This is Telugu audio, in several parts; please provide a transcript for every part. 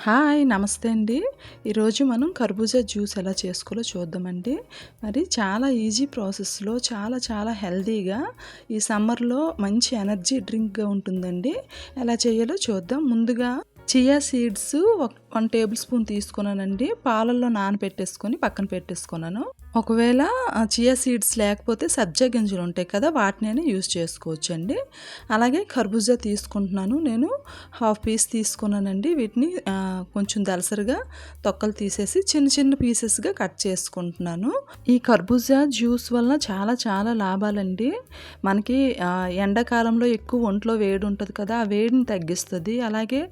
హాయ్ నమస్తే అండి. ఈరోజు మనం కర్బూజా జ్యూస్ ఎలా చేసుకోవాలో చూద్దామండి. మరి చాలా ఈజీ ప్రాసెస్‌లో చాలా హెల్తీగా ఈ సమ్మర్‌లో మంచి ఎనర్జీ డ్రింక్‌గా ఉంటుందండి. ఎలా చేయాలో చూద్దాం. ముందుగా చియా సీడ్స్ 1 టేబుల్ స్పూన్ తీసుకున్నానండి. పాలల్లో నానబెట్టేసుకొని పక్కన పెట్టేసుకున్నాను. ఒకవేళ చియా సీడ్స్ లేకపోతే సబ్జా గింజలు ఉంటాయి కదా, వాటినైనా యూజ్ చేసుకోవచ్చండి. అలాగే కర్బూజా తీసుకుంటున్నాను. నేను హాఫ్ పీస్ తీసుకున్నానండి. వీటిని కొంచెం దలసరిగా తొక్కలు తీసేసి చిన్న పీసెస్‌గా కట్ చేసుకుంటున్నాను. ఈ కర్బూజా జ్యూస్ వలన చాలా లాభాలండి. మనకి ఎండాకాలంలో ఎక్కువ ఒంట్లో వేడి ఉంటది కదా, ఆ వేడిని తగ్గిస్తది. అలాగే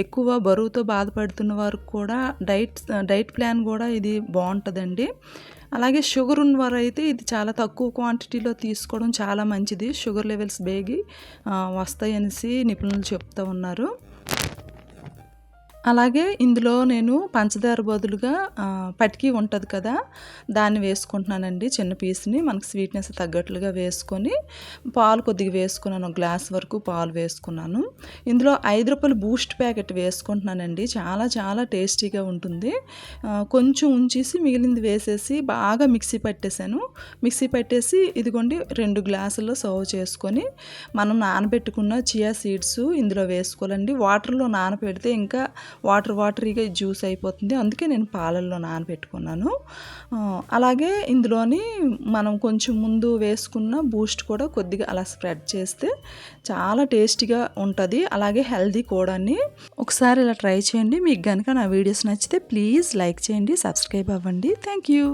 ఎక్కువ బరువుతో బాధపడుతున్న వారికి కూడా డైట్ ప్లాన్ కూడా ఇది బావుంటదండి. అలాగే షుగర్ ఉన్నవారైతే ఇది చాలా తక్కువ క్వాంటిటీలో తీసుకోవడం చాలా మంచిది. షుగర్ లెవెల్స్ వస్తాయనేసి నిపుణులు చెప్తూ ఉన్నారు. అలాగే ఇందులో నేను పంచదార బదులుగా పటికి ఉంటది కదా, దాన్ని వేసుకుంటున్నానండి. చిన్న పీస్‌ని మనకు స్వీట్‌నెస్ తగ్గట్లుగా వేసుకొని, పాలు కొద్దిగా వేసుకున్నాను. ఒక గ్లాస్ వరకు పాలు వేసుకున్నాను. ఇందులో రూ. 5 బూస్ట్ ప్యాకెట్ వేసుకుంటున్నానండి. చాలా టేస్టీగా ఉంటుంది. కొంచెం ఉంచేసి మిగిలింది వేసేసి బాగా మిక్సీ పట్టేసాను. మిక్సీ పట్టేసి ఇదిగోండి 2 గ్లాసుల్లో సర్వ్ చేసుకొని, మనం నానబెట్టుకున్న చియా సీడ్స్ ఇందులో వేసుకోవాలండి. వాటర్‌లో నానబెడితే ఇంకా వాటరీగా జ్యూస్ అయిపోతుంది. అందుకే నేను పాలల్లో నానబెట్టుకున్నాను. అలాగే ఇందులోని మనం కొంచెం ముందు వేసుకున్న బూస్ట్ కూడా కొద్దిగా అలా స్ప్రెడ్ చేస్తే చాలా టేస్టీగా ఉంటుంది. అలాగే హెల్తీ కూడాని. ఒకసారి ఇలా ట్రై చేయండి. మీకు గనుక నా వీడియోస్ నచ్చితే ప్లీజ్ లైక్ చేయండి, సబ్స్క్రైబ్ అవ్వండి. Thank you.